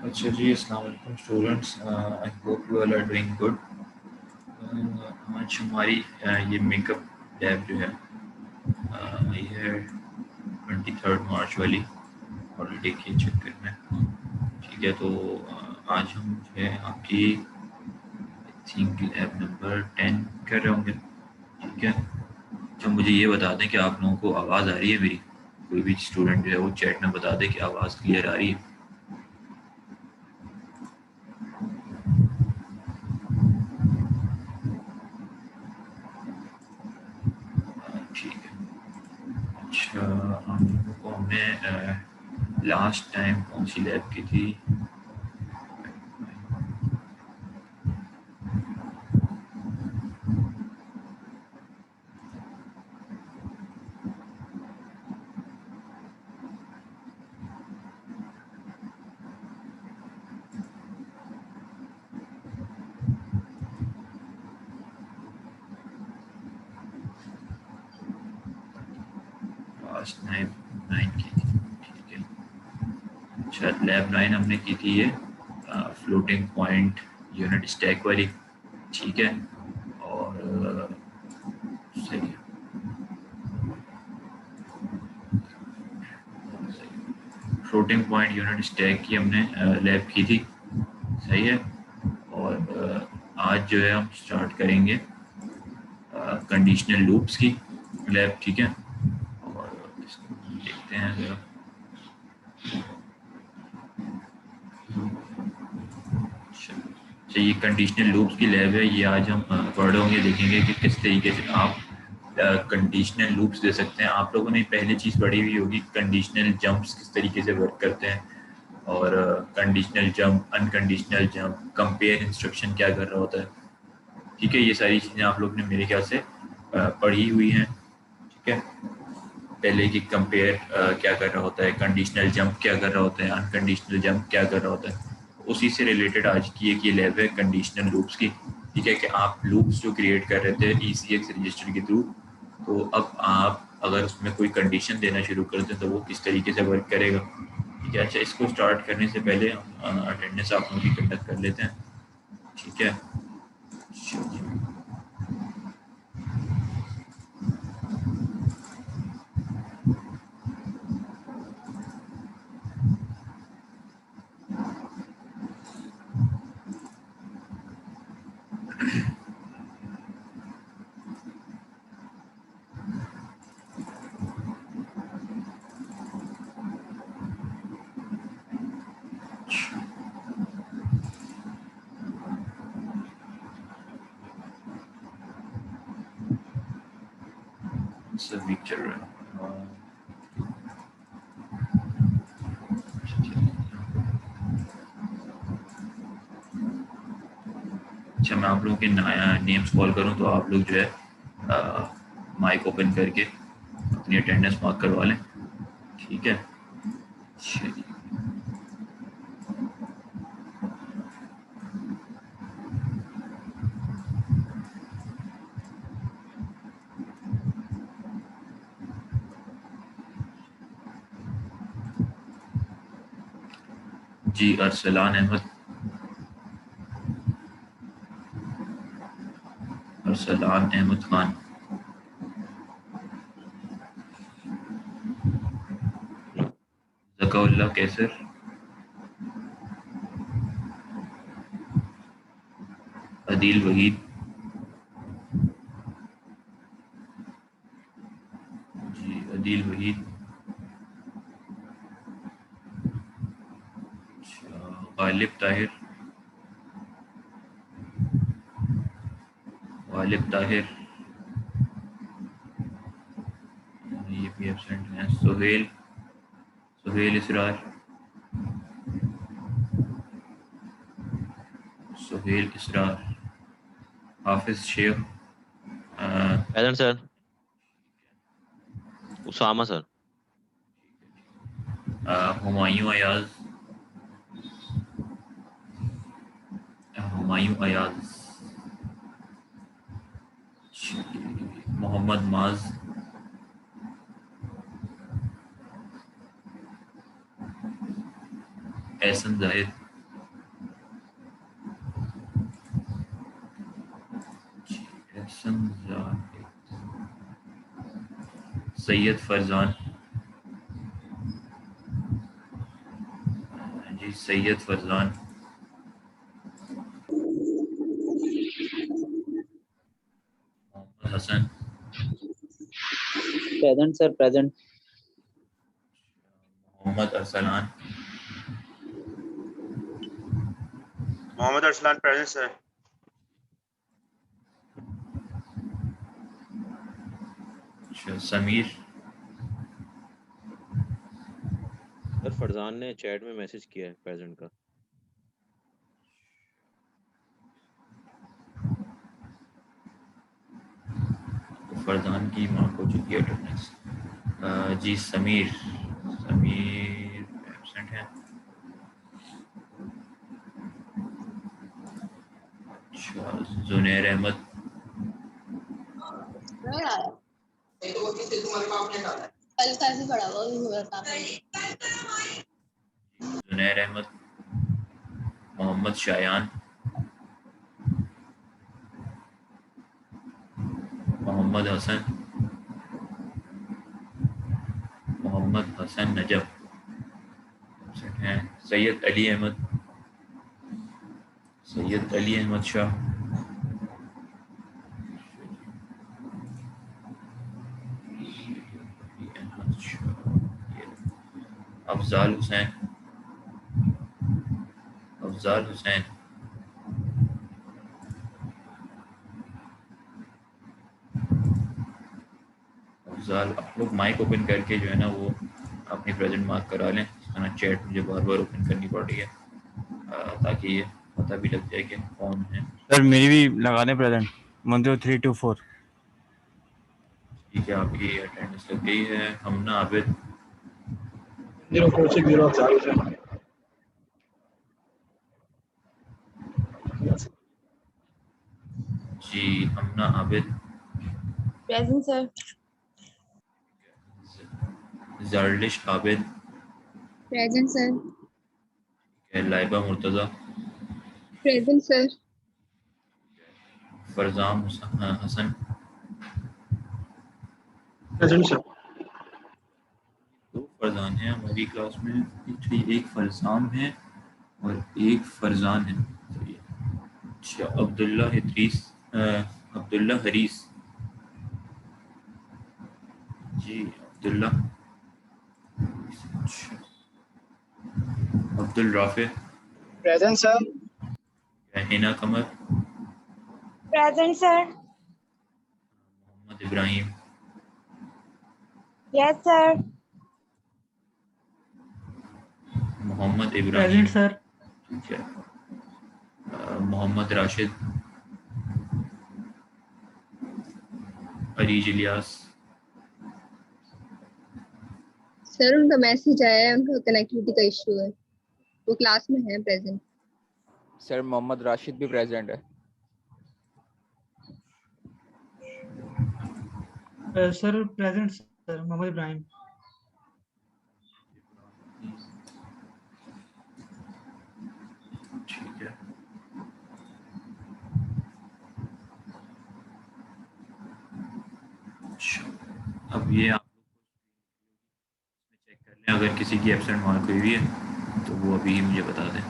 अच्छा जी, अस्सलाम वालेकुम students, I hope you all are doing good. आज हमारी ये मेकअप लैब जो है ये है 23 मार्च वाली हॉलीडे के चक्कर में। ठीक है, तो आज हम जो है आपकी आई थिंक लैब नंबर 10 कर रहे होंगे। ठीक है, तो मुझे ये बता दें कि आप लोगों को आवाज़ आ रही है मेरी। कोई भी स्टूडेंट जो है वो चैट में बता दे कि आवाज़ क्लियर आ रही है। ठीक है। अच्छा, हम लोगों को हमने लास्ट टाइम कौन सी लैब की थी? लास्ट टाइम 9 की थी। ठीक है। अच्छा, लैब 9 हमने की थी ये फ्लोटिंग पॉइंट यूनिट स्टैक वाली। ठीक है। और सही है। फ्लोटिंग पॉइंट यूनिट स्टैक की हमने लैब की थी। सही है। और आज जो है हम स्टार्ट करेंगे कंडीशनल लूप्स की लैब। ठीक है। और इसको हम देखते हैं ज़रा। अच्छा अच्छा, ये कंडीशनल लूप्स की लैब है। ये आज हम पढ़ होंगे, देखेंगे कि किस तरीके से आप कंडीशनल लूप्स दे सकते हैं। आप लोगों ने पहले चीज़ पढ़ी हुई होगी, कंडीशनल जंप्स किस तरीके से वर्क करते हैं, और conditional jump, unconditional jump, compare instruction क्या कर रहा होता है। ठीक है, ये सारी चीज़ें आप लोग ने मेरे ख्याल से पढ़ी हुई हैं। ठीक है, पहले कि कंपेयर क्या कर रहा होता है, कंडीशनल जंप क्या कर रहा होता है, अनकंडीशनल जंप क्या कर रहा होता है। उसी से रिलेटेड आज की एक ये लैब है कंडीशनल लूप्स की। ठीक है, कि आप लूप्स जो क्रिएट कर रहे थे ECX रजिस्टर के थ्रू, तो अब आप अगर उसमें कोई कंडीशन देना शुरू कर दें तो वो किस तरीके से वर्क करेगा। ठीक है। अच्छा, इसको स्टार्ट करने से पहले हम अटेंडेंस आप लोगों की कंडक्ट कर लेते हैं। ठीक है। सब वीक चल रहा है। अच्छा, मैं आप लोगों के नेम्स कॉल करूं तो आप लोग जो है माइक ओपन करके अपनी अटेंडेंस मार्क करवा लें। ठीक है। चलिए। जी, अरसलान अहमद। अरसलान अहमद खान। जकाउल्ला कैसर। अदील वहीद। जी, अदील वहीद। अच्छा, गालिब ताहिर। गालिब ताहिर, ये भी एबसेंट हैं। Suhail. Suhail Israr. Suhail Israr. Hafiz Shaikh. Present sir. Usama sir. Humayun Ayaz. Humayun Ayaz. Mohammad Maaz. Ehsan Zahid. Syed Farzan, जी Syed Farzan. Mohammad Hasan, present sir, present. Mohammad Arsalan, Mohammad Arsalan present sir. अच्छा, समीर, सर फरजान ने चैट में मैसेज किया है प्रेजेंट का। फरजान की मार्क हो चुकी है अटेंडेंस। जी समीर, समीर एब्सेंट है। अच्छा, जुनैर अहमद, कल कैसे पढ़ा हुआ जुनैर अहमद, मोहम्मद शायान, मोहम्मद हसन, मोहम्मद हसन नजब हैं। सैयद अली अहमद, सैयद अली अहमद शाह, अफजाल हुसैन, अफजाल हुसैन, अफजाल। आप लोग माइक ओपन करके जो है ना वो अपनी प्रेजेंट मार्क करा लें, ना चैट मुझे बार बार ओपन करनी पड़ रही है ताकि ये पता भी लग जाए कि कौन है। सर मेरी भी लगा दें प्रेजेंट 10324। ठीक है, आपकी अटेंडेंस लग गई है। हमना आबिद, 0460 जी Hamna Abid, present sir. Zarlish Abid, present sir. Laiba Murtaza, present sir. Farzam Hasan, present sir. दो फरजान हैं हमारी क्लास में। एक फरजाम है और एक फरजान है। अच्छा, अब्दुल्ला इदरीस, अब्दुल्ला हरीस, जी अब्दुल्ला। अच्छा, Abdul Rafay, present sir. Hina Qamar, present sir. Mohammad Ibrahim, yes sir. Mohammad Ibrahim, present sir. ठीक है। मोहम्मद राशिद, अरीज इलियास, सर उनका मैसेज आया है, उनका कनेक्टिविटी का इशू है, वो क्लास में है प्रेजेंट। सर मोहम्मद राशिद भी प्रेजेंट है। Sir present sir, Mohammad Ibrahim. ठीक है। अच्छा, अब ये आप चेक कर लें, अगर किसी की एब्सेंट मार्क हुई हुई है तो वो अभी ही मुझे बता दें,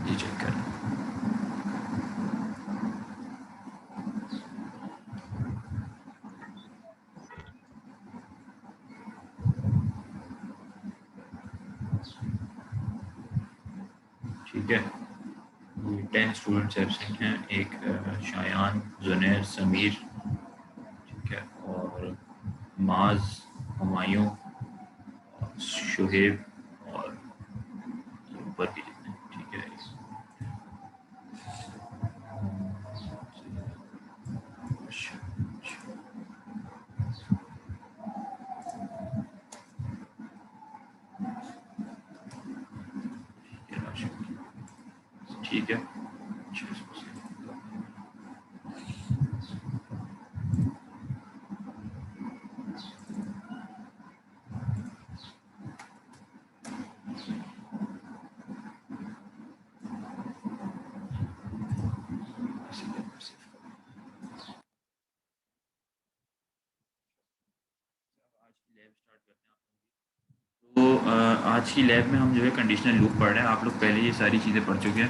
ये चेक कर लें। ठीक है, ये 10 स्टूडेंट्स एब्सेंट हैं। एक शायान, जुनैर, समीर, ठीक है, और माज, हुमायूं, शुहेब और ये ऊपर के जितने, ठीक है। ठीक है, आज की लैब में हम जो है कंडीशनल लूप पढ़ रहे हैं। आप लोग पहले ये सारी चीज़ें पढ़ चुके हैं।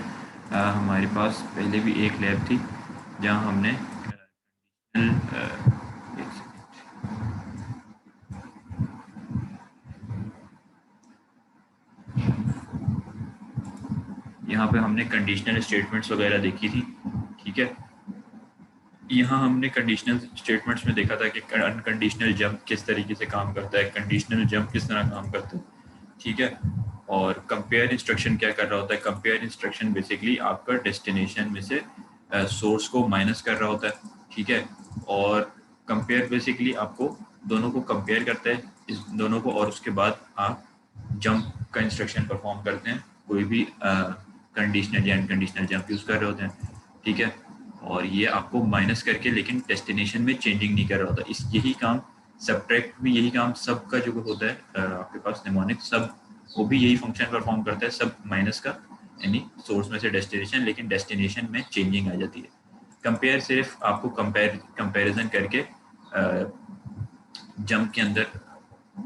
हमारे पास पहले भी एक लैब थी जहाँ हमने यहाँ पे हमने कंडीशनल स्टेटमेंट्स वगैरह देखी थी, ठीक है। यहाँ हमने कंडीशनल स्टेटमेंट्स में देखा था कि अनकंडीशनल जंप किस तरीके से काम करता है, कंडीशनल जंप किस तरह काम करता है, ठीक है। और कंपेयर इंस्ट्रक्शन क्या कर रहा होता है। कंपेयर इंस्ट्रक्शन बेसिकली आपका डेस्टिनेशन में से सोर्स को माइनस कर रहा होता है, ठीक है। और कंपेयर बेसिकली आपको दोनों को कंपेयर करता है, इस दोनों को, और उसके बाद आप जंप का इंस्ट्रक्शन परफॉर्म करते हैं, कोई भी कंडीशनल या अनकंडीशनल जंप यूज़ कर रहे होते हैं, ठीक है। और ये आपको माइनस करके लेकिन डेस्टिनेशन में चेंजिंग नहीं कर रहा होता। इस यही काम सब्ट्रैक्ट भी, यही काम सब का जो होता है आपके पास निमोनिक, सब वो भी यही फंक्शन परफॉर्म करता है, सब माइनस का, यानी सोर्स में से डेस्टिनेशन, लेकिन डेस्टिनेशन में चेंजिंग आ जाती है। कंपेयर सिर्फ आपको कंपैरिजन करके जंप के अंदर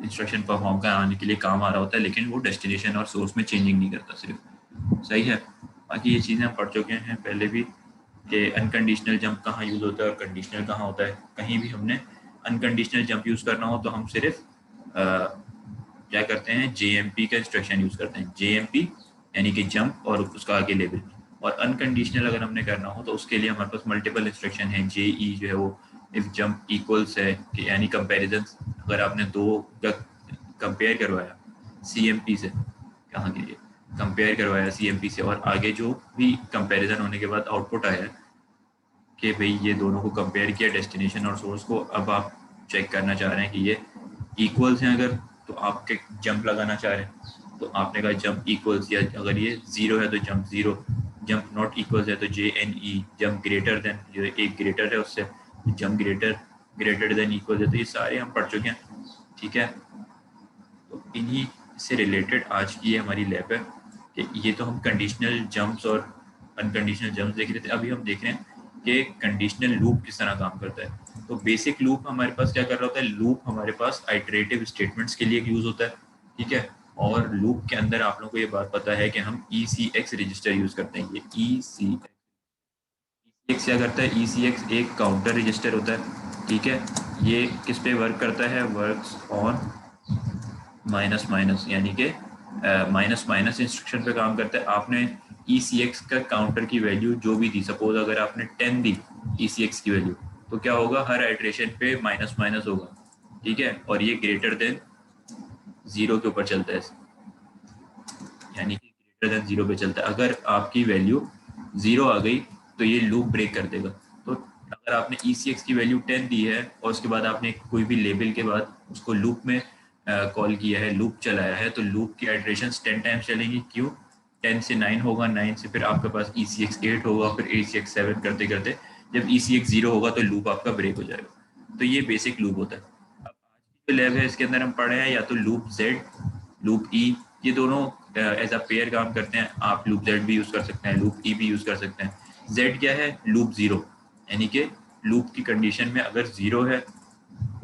इंस्ट्रक्शन परफॉर्म कराने के लिए काम आ रहा होता है, लेकिन वो डेस्टिनेशन और सोर्स में चेंजिंग नहीं करता सिर्फ, सही है। बाकी ये चीज़ें हम पढ़ चुके हैं पहले भी कि अनकंडीशनल जंप कहाँ यूज़ होता है और कंडीशनल कहाँ होता है। कहीं भी हमने अनकंडीशनल जंप यूज़ करना हो तो हम सिर्फ क्या करते हैं, JMP का इंस्ट्रक्शन यूज़ करते हैं। JMP यानी कि जंप और उसका आगे लेबल। और अनकंडीशनल अगर हमने करना हो तो उसके लिए हमारे पास मल्टीपल इंस्ट्रक्शन है। JE जो है वो इफ़ जंप इक्वल्स है, कि यानी कंपैरिजन, अगर आपने दो का कंपेयर करवाया CMP से, कहाँ के लिए कंपेयर करवाया CMP से, और आगे जो भी कंपैरिजन होने के बाद आउटपुट आया कि भाई ये दोनों को कंपेयर किया, डेस्टिनेशन और सोर्स को, अब आप चेक करना चाह रहे हैं कि ये इक्वल्स हैं, अगर तो आप जंप लगाना चाह रहे हैं तो आपने कहा जंप इक्वल्स, या अगर ये 0 है तो जंप 0, जंप नॉट इक्वल्स है तो JNE, जंप ग्रेटर देन, जो एक ग्रेटर है उससे जंप ग्रेटर देन इक्वल है। तो ये सारे हम पढ़ चुके हैं, ठीक है। तो इन्हीं से रिलेटेड आज की ये हमारी लैब है कि ये तो हम कंडीशनल जंप्स और अनकंडीशनल जंप्स देख रहे थे। अभी हम देख रहे हैं कि कंडीशनल लूप किस तरह काम करता है। तो बेसिक लूप हमारे पास क्या कर रहा होता है, लूप हमारे पास आइटरेटिव स्टेटमेंट्स के लिए यूज़ होता है, ठीक है। और लूप के अंदर आप लोगों को ये बात पता है कि हम ECX रजिस्टर यूज़ करते हैं। ये ECX क्या करता है, ECX एक काउंटर रजिस्टर होता है, ठीक है। ये किस पे वर्क करता है, वर्क्स ऑन माइनस माइनस, यानी कि माइनस माइनस इंस्ट्रक्शन पे काम करता है। आपने ECX का काउंटर की वैल्यू जो भी दी, सपोज अगर आपने 10 दी ECX की वैल्यू, तो क्या होगा, हर आइट्रेशन पे माइनस माइनस होगा, ठीक है। और ये ग्रेटर देन 0 के ऊपर चलता है, यानी कि ग्रेटर देन 0 पे चलता है। अगर आपकी वैल्यू 0 आ गई तो ये लूप ब्रेक कर देगा। तो अगर आपने ECX की वैल्यू 10 दी है और उसके बाद आपने कोई भी लेबल के बाद उसको लूप में कॉल किया है, लूप चलाया है, तो लूप की आइट्रेशंस 10 टाइम्स चलेंगी। क्यों, 10 से 9 होगा, 9 से फिर आपके पास ECX 8 होगा, फिर ECX 7 करते करते जब ECX 0 होगा तो लूप आपका ब्रेक हो जाएगा। तो ये बेसिक लूप होता है। अब आज की जो लैब है इसके अंदर हम पढ़े हैं या तो लूप Z, लूप E, ये दोनों एज अ पेयर काम करते हैं। आप लूप Z भी यूज़ कर सकते हैं, लूप E भी यूज़ कर सकते हैं। Z क्या है, लूप 0, यानी कि लूप की कंडीशन में अगर 0 है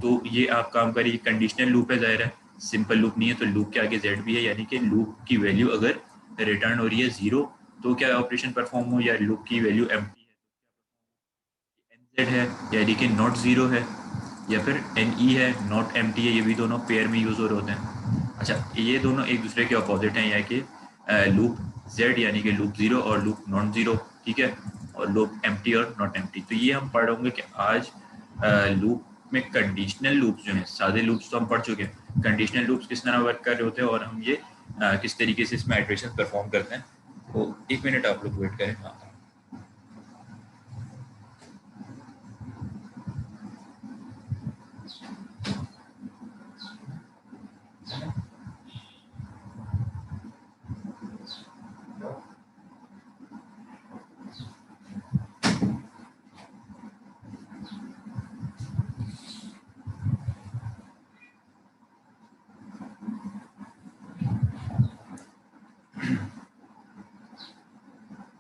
तो ये आप काम करिए, कंडीशनल लूप है, जाहिर है सिंपल लूप नहीं है, तो लूप के आगे Z भी है, यानी कि लूप की वैल्यू अगर रिटर्न हो रही है 0 तो क्या ऑपरेशन परफॉर्म हो, या लूप की वैल्यू एम्प्टी है NZ है, यानी कि नॉट 0 है, या फिर NE है, नॉट एम्प्टी है। ये भी दोनों पेयर में यूज़ हो रहे होते हैं। अच्छा, ये दोनों एक दूसरे के अपोजिट हैं, यानी कि लूप Z यानी कि लूप 0 और लूप नॉट 0, ठीक है, और लूप एम्प्टी और नॉट एम्प्टी। तो ये हम पढ़ होंगे कि आज लूप में कंडीशनल लूप्स जो हैं, सादे लूप्स तो हम पढ़ चुके हैं, कंडीशनल लूप्स किस तरह वर्क कर रहे होते हैं और हम ये किस तरीके से इसमें आइट्रेशन परफॉर्म करते हैं। तो एक मिनट आप लोग वेट करें। हाँ,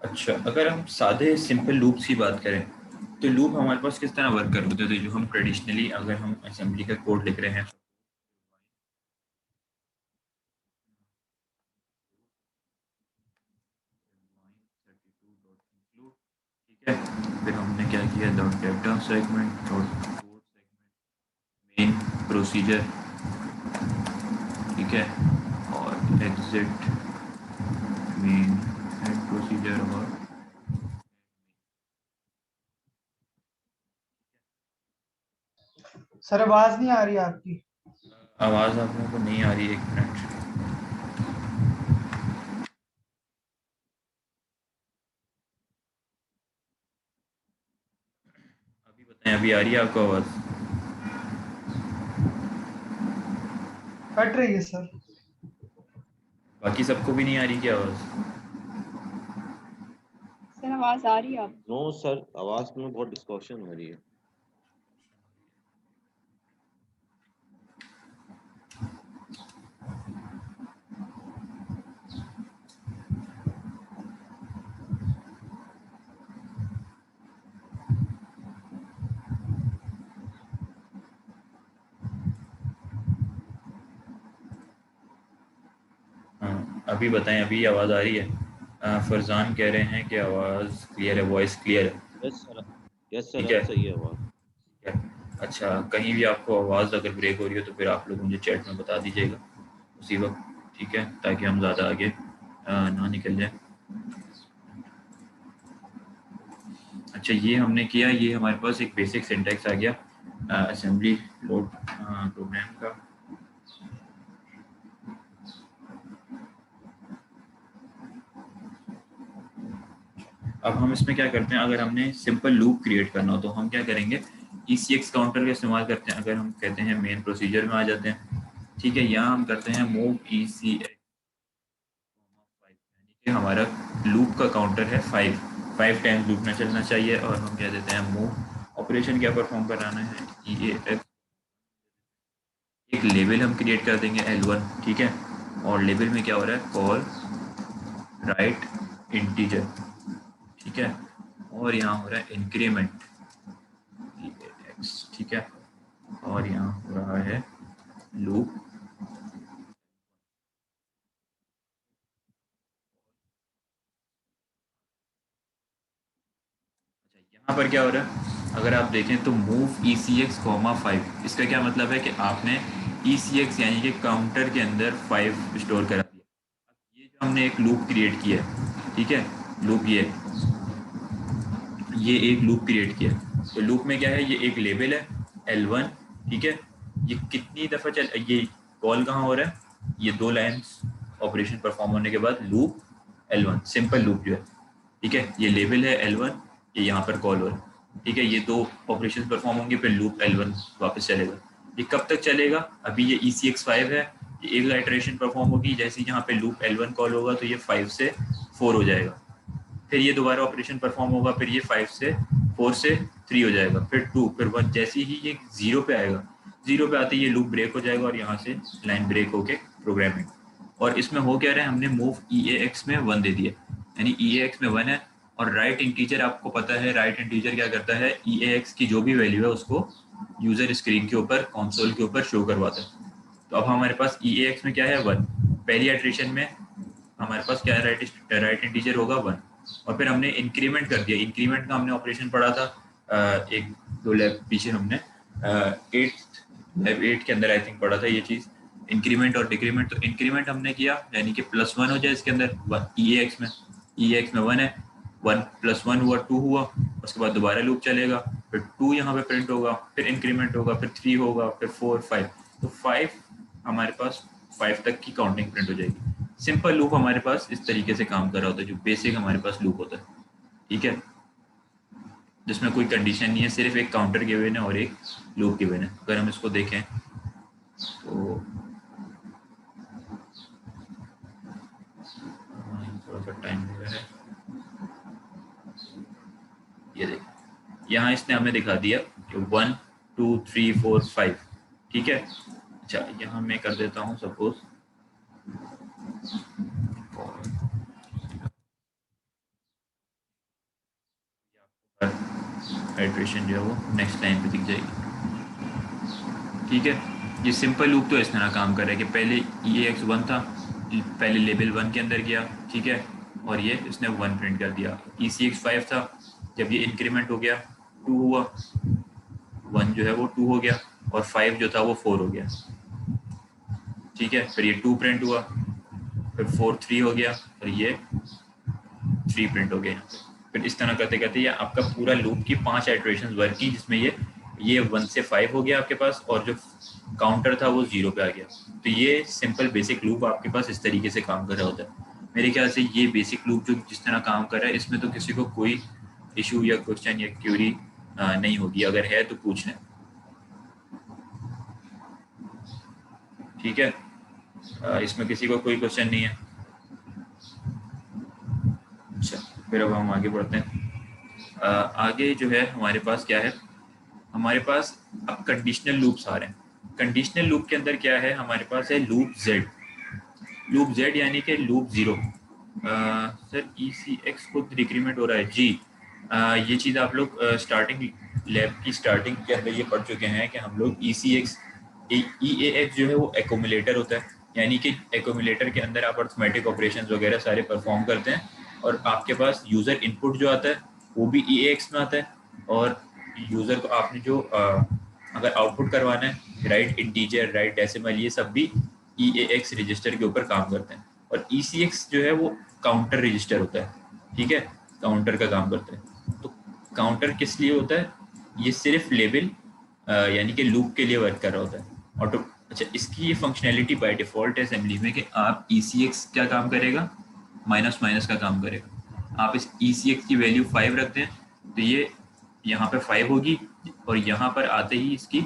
अच्छा, अगर हम सादे सिंपल लूप्स की बात करें तो लूप हमारे पास किस तरह वर्क कर होते हैं। जो हम ट्रेडिशनली अगर हम असेंबली का कोड लिख रहे हैं ठीक है। फिर हमने क्या किया, dot data segment, dot code segment, main procedure, ठीक है, और एग्जिट मेन हेड प्रोसीजर और सर आवाज नहीं आ रही आपकी। आवाज़ आप लोगों को नहीं आ रही, एक मिनट। अभी बताएं, अभी आ रही है आपको आवाज़? कट रही है सर। बाकी सबको भी नहीं आ रही क्या आवाज़? सर आवाज आ रही है आप? नो सर, आवाज में बहुत डिस्कशन हो रही है। हाँ, अभी बताएं, अभी आवाज़ आ रही है? फरजान कह रहे हैं कि आवाज़ क्लियर है, वॉइस क्लियर है। यस सर, यस सर, ठीक अब है, सही है आवाज। ठीक है। अच्छा, कहीं भी आपको आवाज़ अगर ब्रेक हो रही हो तो फिर आप लोग मुझे चैट में बता दीजिएगा उसी वक्त, ठीक है, ताकि हम ज़्यादा आगे ना निकल जाए। अच्छा, ये हमने किया, ये हमारे पास एक बेसिक सिंटैक्स आ गया असेंबली लोड प्रोग्राम का। अब हम इसमें क्या करते हैं, अगर हमने सिंपल लूप क्रिएट करना हो तो हम क्या करेंगे, ECX काउंटर का इस्तेमाल करते हैं। अगर हम कहते हैं मेन प्रोसीजर में आ जाते हैं, ठीक है, यहाँ हम करते हैं मूव ECX, यानी कि हमारा लूप का काउंटर है 5 टाइम्स लूप में चलना चाहिए। और हम कह देते हैं मूव ऑपरेशन क्या परफॉर्म कराना है, EAX। एक लेवल हम क्रिएट कर देंगे L1, ठीक है, और लेवल में क्या हो रहा है, कॉल राइट इंटीजर, ठीक है, और यहाँ हो रहा है इंक्रीमेंट EAX, ठीक है, और यहाँ हो रहा है लूप। यहाँ पर क्या हो रहा है, अगर आप देखें तो मूव ECX, 5, इसका क्या मतलब है कि आपने ECX यानी कि काउंटर के अंदर 5 स्टोर करा दिया। अब ये जो हमने एक लूप क्रिएट किया है, ठीक है, लूप ये एक लूप क्रिएट किया, तो लूप में क्या है, ये एक लेवल है L1, ठीक है, ये कितनी दफ़ा चल, ये कॉल कहाँ हो रहा है, ये 2 लाइन्स ऑपरेशन परफॉर्म होने के बाद लूप L1, सिंपल लूप जो है, ठीक है, ये लेवल है L1, ये यहाँ पर कॉल हो रहा है, ठीक है, ये 2 ऑपरेशन परफॉर्म होंगे, फिर लूप L1 वापस चलेगा। ये कब तक चलेगा, अभी ये ECX 5 है, ये एक आइटरेशन परफॉर्म होगी, जैसे यहाँ पे लूप L1 कॉल होगा तो ये 5 से 4 हो जाएगा, फिर ये दोबारा ऑपरेशन परफॉर्म होगा, फिर ये 4 से 3 हो जाएगा, फिर 2, फिर 1, जैसे ही ये 0 पे आएगा, 0 पे आते ही ये लूप ब्रेक हो जाएगा और यहाँ से लाइन ब्रेक होके प्रोग्रामिंग। और इसमें हो क्या रहा है, हमने मूव EAX में 1 दे दिया, यानी EAX में 1 है, और राइट इंटीजर आपको पता है, राइट इंटीजर क्या करता है, EAX की जो भी वैल्यू है उसको यूजर स्क्रीन के ऊपर, कंसोल के ऊपर शो करवाता है। तो अब हमारे पास EAX में क्या है, 1, पहली इटरेशन में हमारे पास क्या है, राइट इंटीजर होगा 1, और फिर हमने इंक्रीमेंट कर दिया। इंक्रीमेंट का हमने ऑपरेशन पढ़ा था 1-2 लैब पीछे, हमने 8 के अंदर आई थिंक पढ़ा था ये चीज़, इंक्रीमेंट और डिक्रीमेंट। तो इंक्रीमेंट हमने किया यानी कि +1 हो जाए इसके अंदर, EAX में 1 है, 1 + 1 हुआ 2 हुआ, उसके बाद दोबारा लूप चलेगा, फिर 2 यहाँ पे प्रिंट होगा, फिर इंक्रीमेंट होगा, फिर 3 होगा, फिर 4, 5, तो 5 हमारे पास 5 तक की काउंटिंग प्रिंट हो जाएगी। सिंपल लूप हमारे पास इस तरीके से काम कर रहा होता है, जो बेसिक हमारे पास लूप होता है, ठीक है, जिसमें कोई कंडीशन नहीं है, सिर्फ एक काउंटर गिवन है और एक लूप गिवन है। अगर हम इसको देखें तो थोड़ा सा टाइम लग रहा है, ये देखें, यहाँ इसने हमें दिखा दिया कि 1 2 3 4 5, ठीक है। अच्छा, यहाँ मैं कर देता हूँ सपोज हाइड्रेशन जो है वो नेक्स्ट लाइन पे दिख जाएगी, ठीक है। ये सिंपल लूप तो इस तरह काम कर रहा है कि पहले EAX 1 था, पहले लेवल 1 के अंदर गया, ठीक है, और ये इसने 1 प्रिंट कर दिया। ECX 5 था, जब ये इंक्रीमेंट हो गया 2 हुआ, 1 जो है वो 2 हो गया और 5 जो था वो 4 हो गया, ठीक है। फिर ये 2 प्रिंट हुआ, फिर 4 3 हो गया और ये 3 प्रिंट हो गया। फिर इस तरह करते करते ये आपका पूरा लूप की 5 आइटरेशंस वर्क की, जिसमें ये 1 से 5 हो गया आपके पास और जो काउंटर था वो 0 पे आ गया। तो ये सिंपल बेसिक लूप आपके पास इस तरीके से काम कर रहा होता है। मेरे ख्याल से ये बेसिक लूप जो जिस तरह काम कर रहा है, इसमें तो किसी को कोई इशू या क्वेश्चन या क्यूरी नहीं होगी, अगर है तो पूछ लें, ठीक है। इसमें किसी को कोई क्वेश्चन नहीं है। अच्छा, फिर अब हम आगे बढ़ते हैं। आगे जो है हमारे पास क्या है, हमारे पास अब कंडीशनल लूप्स आ रहे हैं। कंडीशनल लूप के अंदर क्या है, हमारे पास है लूप Z। लूप Z यानी कि लूप 0। सर ECX को डिक्रीमेंट हो रहा है जी। ये चीज़ आप लोग स्टार्टिंग लैब की स्टार्टिंग के अंदर ये पढ़ चुके हैं कि हम लोग ECX EAX जो है वो एक्यूमुलेटर होता है, यानी कि एक्यूमुलेटर के अंदर आप अर्थमेटिक ऑपरेशंस वगैरह सारे परफॉर्म करते हैं और आपके पास यूज़र इनपुट जो आता है वो भी EAX में आता है, और यूज़र को आपने जो अगर आउटपुट करवाना है, राइट इंटीजर, राइट डेसिमल, ये सब भी EAX रजिस्टर के ऊपर काम करते हैं। और ECX जो है वो काउंटर रजिस्टर होता है, ठीक है, काउंटर का काम करता है। तो काउंटर किस लिए होता है, ये सिर्फ लेवल यानी कि लूप के लिए वर्क कर रहा होता है ऑटो। अच्छा, इसकी ये फंक्शनैलिटी बाय डिफ़ॉल्ट है असेंबली में कि आप ECX क्या काम करेगा, माइनस माइनस का काम करेगा। आप इस ECX की वैल्यू 5 रखते हैं तो ये यहाँ पे 5 होगी, और यहाँ पर आते ही इसकी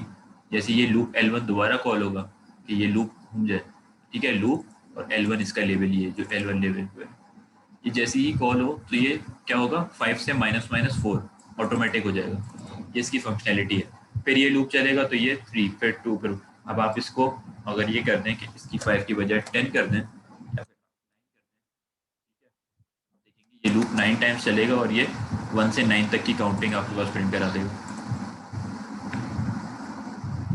जैसे ये लूप L1 दोबारा कॉल होगा कि ये लूप घूम जाए, ठीक है, लूप और L1 इसका लेवल, ये जो L1 लेवल पे है, ये जैसे ही कॉल हो तो ये क्या होगा, 5 से माइनस माइनस 4 ऑटोमेटिक हो जाएगा। ये इसकी फंक्शनैलिटी है। फिर ये लूप चलेगा तो ये 3, फिर 2, फिर अब आप इसको अगर ये कर दें कि इसकी 5 की बजाय 10 कर दें या फिर 9 कर दें, ठीक है, आप देखेंगे ये लूप 9 टाइम्स चलेगा और ये 1 से 9 तक की काउंटिंग आपके पास प्रिंट करा देगा।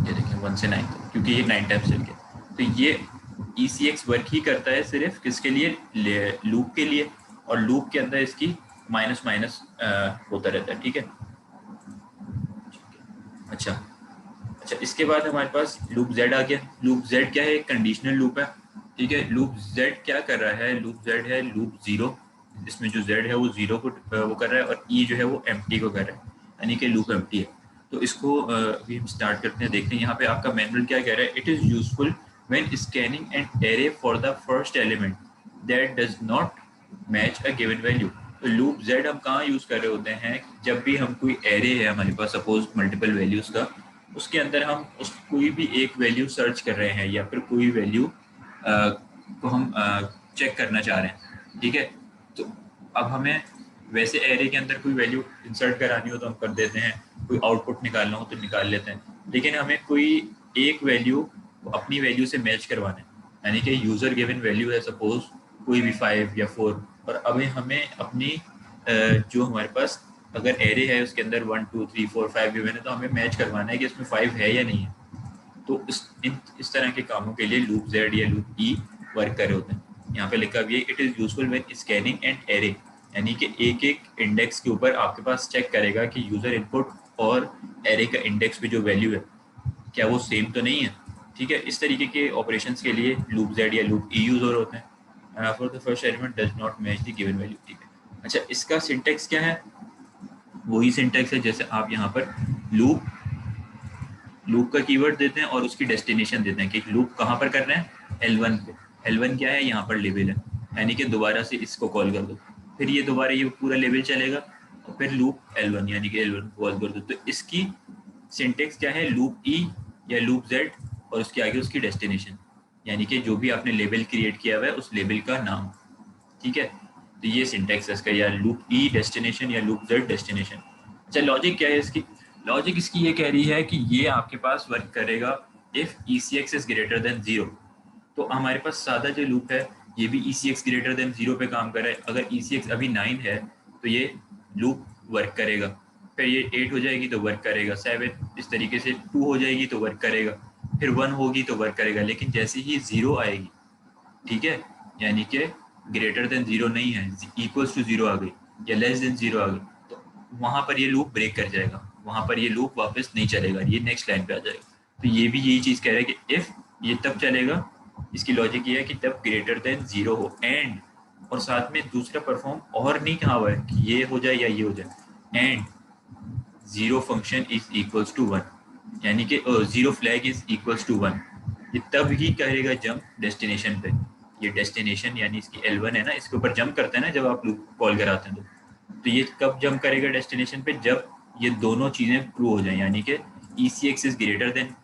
ये देखें 1 से 9 तक, क्योंकि ये 9 टाइम्स चल गया। तो ये ECX वर्क ही करता है सिर्फ किसके लिए, लूप के लिए, और लूप के अंदर इसकी माइनस माइनस होता रहता है, ठीक है। अच्छा, इसके बाद हमारे पास लूप Z आ गया। लूप Z क्या है, एक कंडीशनल लूप है, ठीक है। लूप Z क्या कर रहा है, लूप Z है लूप 0, इसमें जो Z है वो 0 को वो कर रहा है और E जो है वो एम्प्टी को कर रहा है, यानी कि लूप एम्प्टी है। तो इसको अभी हम स्टार्ट करते हैं, देखते हैं यहाँ पे आपका मैनुअल क्या कह रहा है। It is useful when scanning an array for the first element that does not match a given value. तो लूप Z हम कहाँ यूज़ कर रहे होते हैं, जब भी हम कोई एरे है हमारे पास सपोज मल्टीपल वैल्यूज़ का, उसके अंदर हम उस कोई भी एक वैल्यू सर्च कर रहे हैं या फिर कोई वैल्यू को हम चेक करना चाह रहे हैं, ठीक है। तो अब हमें वैसे एरे के अंदर कोई वैल्यू इंसर्ट करानी हो तो हम कर देते हैं, कोई आउटपुट निकालना हो तो निकाल लेते हैं, लेकिन हमें कोई एक वैल्यू अपनी वैल्यू से मैच करवाना है, यानी कि यूज़र गिवन वैल्यू है सपोज कोई भी 5 या 4, और अभी हमें अपनी जो हमारे पास अगर एरे है उसके अंदर 1 2 3 4 5 गिवन है तो हमें मैच करवाना है कि इसमें 5 है या नहीं है। तो इस तरह के कामों के लिए लूप Z या लूप E वर्क कर रहे होते हैं। यहाँ पे लिखा भी है it is useful when scanning and array, यानी कि एक एक इंडेक्स के ऊपर आपके पास चेक करेगा कि यूज़र इनपुट और एरे का इंडेक्स पे जो वैल्यू है क्या वो सेम तो नहीं है, ठीक है। इस तरीके के ऑपरेशंस के लिए लूप Z या लूप E यूज़ होते हैं। For the first element does not match the given value, ठीक है। अच्छा, इसका सिंटेक्स क्या है, वही सिंटेक्स है जैसे आप यहाँ पर लूप का कीवर्ड देते हैं और उसकी डेस्टिनेशन देते हैं कि लूप कहाँ पर कर रहे हैं, L1 पे। L1 क्या है, यहाँ पर लेवल है, यानी कि दोबारा से इसको कॉल कर दो, फिर ये दोबारा ये पूरा लेवल चलेगा और फिर लूप L1 यानी कि L1 को कॉल कर दो। तो इसकी सिंटेक्स क्या है, लूप E या लूप Z और उसके आगे उसकी डेस्टिनेशन, यानी कि जो भी आपने लेवल क्रिएट किया हुआ है उस लेवल का नाम, ठीक है। तो ये सिंटेक्स है इसका, या लूप E डेस्टिनेशन या लूप Z डेस्टिनेशन। अच्छा, लॉजिक क्या है इसकी, लॉजिक इसकी ये कह रही है कि ये आपके पास वर्क करेगा if ECX is greater than 0। तो हमारे पास सादा जो लूप है ये भी ECX ग्रेटर देन 0 पे काम कर रहा है। अगर ECX अभी 9 है तो ये लूप वर्क करेगा, फिर ये 8 हो जाएगी तो वर्क करेगा, 7 इस तरीके से 2 हो जाएगी तो वर्क करेगा, फिर 1 होगी तो वर्क करेगा। लेकिन जैसे ही 0 आएगी, ठीक है, यानी कि ग्रेटर देन 0 नहीं है, इक्वल्स टू 0 आ गई या लेस देन 0 आ गई, तो वहाँ पर ये लूप ब्रेक कर जाएगा, वहाँ पर ये लूप वापस नहीं चलेगा, ये नेक्स्ट लाइन पे आ जाएगा। तो ये भी यही चीज़ कह रहा है कि इफ़ ये तब चलेगा, इसकी लॉजिक ये है कि तब ग्रेटर देन 0 हो, एंड और साथ में दूसरा परफॉर्म और नहीं कहा हुआ है कि ये हो जाए या ये हो जाए, and 0 function is equals to 1, यानी कि 0 फ्लैग इज इक्वल्स टू 1, ये तब ही करेगा जंप डेस्टिनेशन पे। ये डेस्टिनेशन यानी इसकी L1 है ना, इसके ऊपर जंप करते हैं ना जब आप लूप कॉल कराते हैं तो ये कब जंप करेगा डेस्टिनेशन पे, जब ये दोनों चीज़ें ट्रू हो जाए, यानी कि ECX इज ग्रेटर देन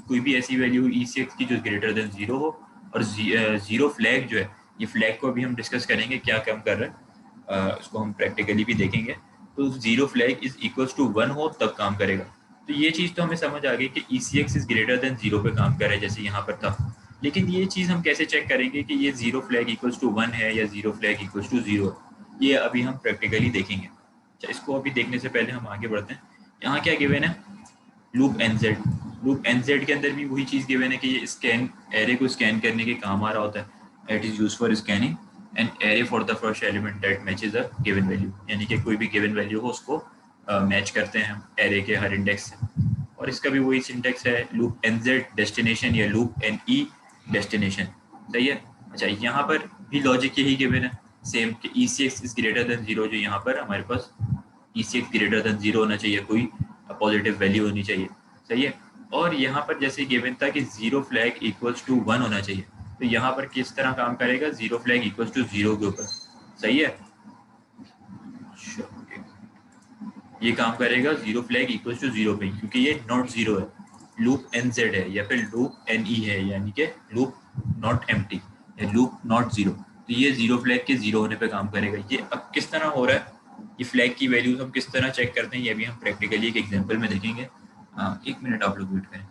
कोई भी ऐसी वैल्यू ECX की जो ग्रेटर देन 0 हो, और 0 फ्लैग जो है, ये फ्लैग को अभी हम डिस्कस करेंगे क्या कम कर रहा है, उसको हम प्रैक्टिकली भी देखेंगे। तो 0 फ्लैग इज इक्वल्स टू 1 हो तब काम करेगा। तो ये चीज़ तो हमें समझ आ गई कि ECX इज ग्रेटर देन 0 पे काम कर रहा है जैसे यहाँ पर था, लेकिन ये चीज़ हम कैसे चेक करेंगे कि ये 0 फ्लैग इक्वल्स टू 1 है या 0 फ्लैग इक्वल्स टू 0, ये अभी हम प्रैक्टिकली देखेंगे। अच्छा, इसको अभी देखने से पहले हम आगे बढ़ते हैं। यहाँ क्या गिवन है, लूप NZ। लूप NZ के अंदर भी वही चीज़ गिवन है कि ये स्कैन एरे को स्कैन करने के काम आ रहा होता है, it is use for scanning and array for the first element that matches a given value, यानी कि कोई भी गिवन वैल्यू हो उसको मैच करते हैं हम एरे के हर इंडेक्स से। और इसका भी वही सिंटेक्स है, लूप NZ डेस्टिनेशन या लूप NE डेस्टिनेशन, सही है। अच्छा, यहाँ पर भी लॉजिक यही गिवन है सेम कि ECX इज ग्रेटर देन 0, जो यहाँ पर हमारे पास ECX ग्रेटर देन 0 होना चाहिए, कोई पॉजिटिव वैल्यू होनी चाहिए, सही है। और यहाँ पर जैसे गिवन था कि 0 फ्लैग इक्वल्स टू 1 होना चाहिए, तो यहाँ पर किस तरह काम करेगा, 0 फ्लैग इक्वल्स टू 0 के ऊपर, सही है। ये काम करेगा 0 फ्लैग इक्वल्स टू 0 पे, क्योंकि ये नॉट 0 है, लूप NZ है या फिर लूप NE है, यानी कि लूप नॉट एम्प्टी या लूप नॉट 0, तो ये 0 फ्लैग के 0 होने पे काम करेगा। ये अब किस तरह हो रहा है, ये फ्लैग की वैल्यूज हम किस तरह चेक करते हैं, ये भी हम प्रैक्टिकली एक एग्जांपल में देखेंगे। एक मिनट आप लोग वेट करें।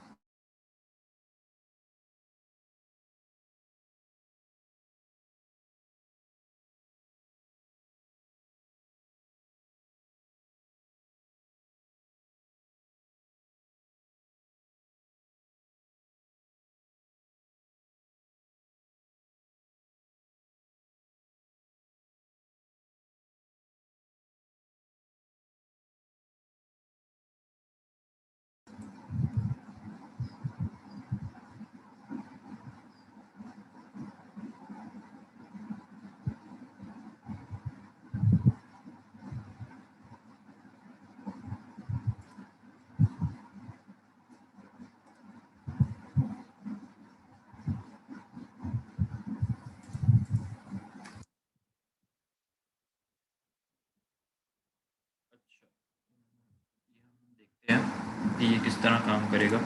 कि ये किस तरह काम करेगा।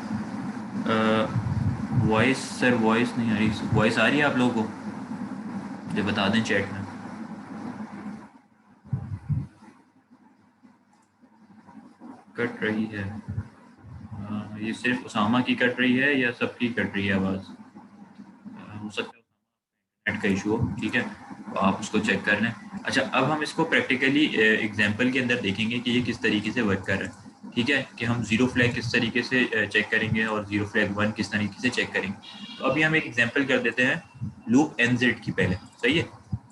वॉइस सर, वॉइस नहीं आ रही, वॉइस आ रही है आप लोगों को, मुझे बता दें चैट में। कट रही है, ये सिर्फ उसामा की कट रही है या सबकी कट रही है आवाज़, हो सकता है नेट का इशू हो, ठीक है, तो आप उसको चेक कर लें। अच्छा, अब हम इसको प्रैक्टिकली एग्जांपल के अंदर देखेंगे कि ये किस तरीके से वर्क कर रहा है, ठीक है, कि हम 0 फ्लैग किस तरीके से चेक करेंगे और 0 फ्लैग 1 किस तरीके से चेक करेंगे। तो अभी हम एक एग्जांपल कर देते हैं लूप NZ की पहले, सही है,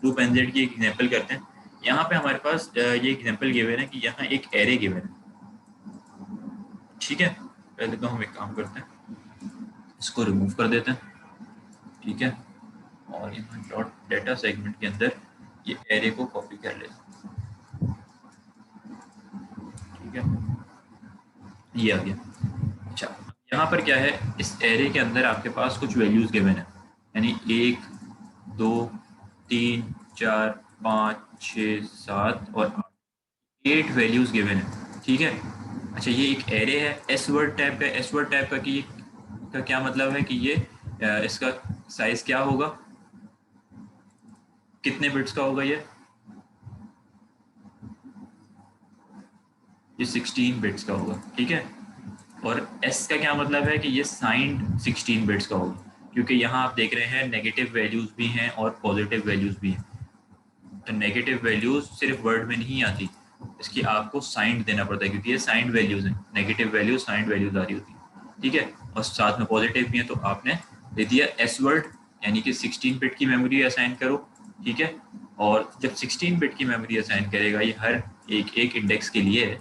लूप NZ की एक एग्जांपल करते हैं। यहाँ पे हमारे पास ये एग्जांपल गिवन है कि यहाँ एक एरे गिवन है, ठीक है। पहले तो हम एक काम करते हैं, इसको रिमूव कर देते हैं, ठीक है, और यहाँ डॉट डाटा सेगमेंट के अंदर ये एरे को कॉपी कर लेते हैं, ठीक है, ये आ गया। अच्छा, यहाँ पर क्या है, इस एरे के अंदर आपके पास कुछ वैल्यूज गिवन है, यानी 1 2 3 4 5 6 7 और 8 वैल्यूज गिवन है, ठीक है। अच्छा, ये एक एरे है, एस वर्ड टाइप का। एस वर्ड टाइप का कि का क्या मतलब है कि ये इसका साइज क्या होगा, कितने बिट्स का होगा, ये 16 बिट्स का होगा, ठीक है। और एस का क्या मतलब है कि ये साइंड 16 बिट्स का होगा, क्योंकि यहाँ आप देख रहे हैं नेगेटिव वैल्यूज भी हैं और पॉजिटिव वैल्यूज भी हैं। तो नेगेटिव वैल्यूज सिर्फ वर्ड में नहीं आती, इसकी आपको साइंड देना पड़ता है, क्योंकि ये साइंड वैल्यूज हैं, नेगेटिव वैल्यूज साइंड वैल्यूज आ रही होती है, ठीक है, और साथ में पॉजिटिव भी है। तो आपने दे दिया एस वर्ड, यानी कि 16 बिट की मेमोरी असाइन करो, ठीक है। और जब 16 बिट की मेमोरी असाइन करेगा, ये हर एक इंडेक्स के लिए है,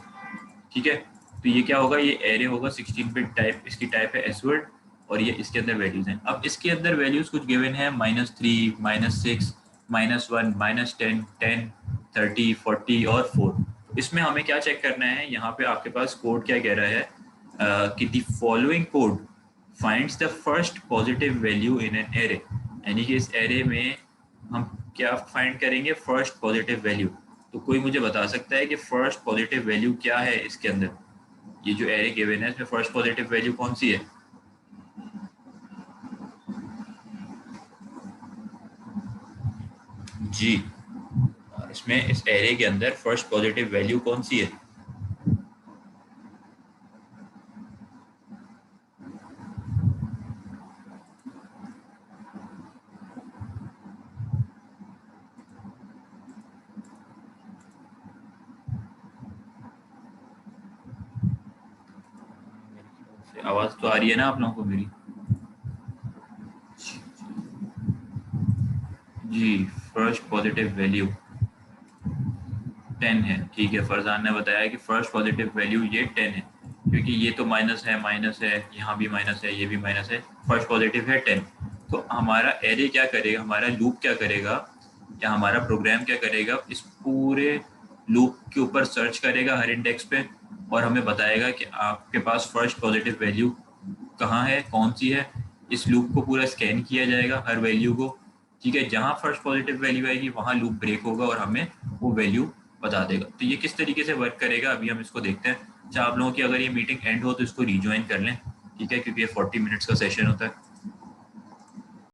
ठीक है। तो ये क्या होगा, ये एरे होगा 16 बिट टाइप, इसकी टाइप है एसवर्ड, और ये इसके अंदर वैल्यूज हैं। अब इसके अंदर वैल्यूज कुछ गिवन है -3, -6, -1, -10, 10, 30, 40 और 4। इसमें हमें क्या चेक करना है, यहाँ पे आपके पास कोड क्या कह रहा है कि the following code finds the first positive value in an array, यानी कि इस एरे में हम क्या फाइंड करेंगे, फर्स्ट पॉजिटिव वैल्यू। तो कोई मुझे बता सकता है कि फर्स्ट पॉजिटिव वैल्यू क्या है इसके अंदर, ये जो एरे गिवन है इसमें फर्स्ट पॉजिटिव वैल्यू कौन सी है? जी, इसमें इस एरे के अंदर फर्स्ट पॉजिटिव वैल्यू कौन सी है? आवाज तो आ रही है ना आप लोगों को मेरी? जी, फर्स्ट पॉजिटिव वैल्यू 10 है, ठीक है। फरजान ने बताया कि फर्स्ट पॉजिटिव वैल्यू ये 10 है, क्योंकि ये तो माइनस है, यहाँ भी माइनस है, ये भी माइनस है, फर्स्ट पॉजिटिव है 10। तो हमारा एरे क्या करेगा, हमारा लूप क्या करेगा, या हमारा प्रोग्राम क्या करेगा, इस पूरे लूप के ऊपर सर्च करेगा हर इंडेक्स पे, और हमें बताएगा कि आपके पास फर्स्ट पॉजिटिव वैल्यू कहाँ है, कौन सी है। इस लूप को पूरा स्कैन किया जाएगा हर वैल्यू को, ठीक है। जहाँ फर्स्ट पॉजिटिव वैल्यू आएगी वहाँ लूप ब्रेक होगा और हमें वो वैल्यू बता देगा। तो ये किस तरीके से वर्क करेगा अभी हम इसको देखते हैं। अच्छा, आप लोगों की अगर ये मीटिंग एंड हो तो इसको रिज्वाइन कर लें, ठीक है, क्योंकि ये 40 मिनट्स का सेशन होता है।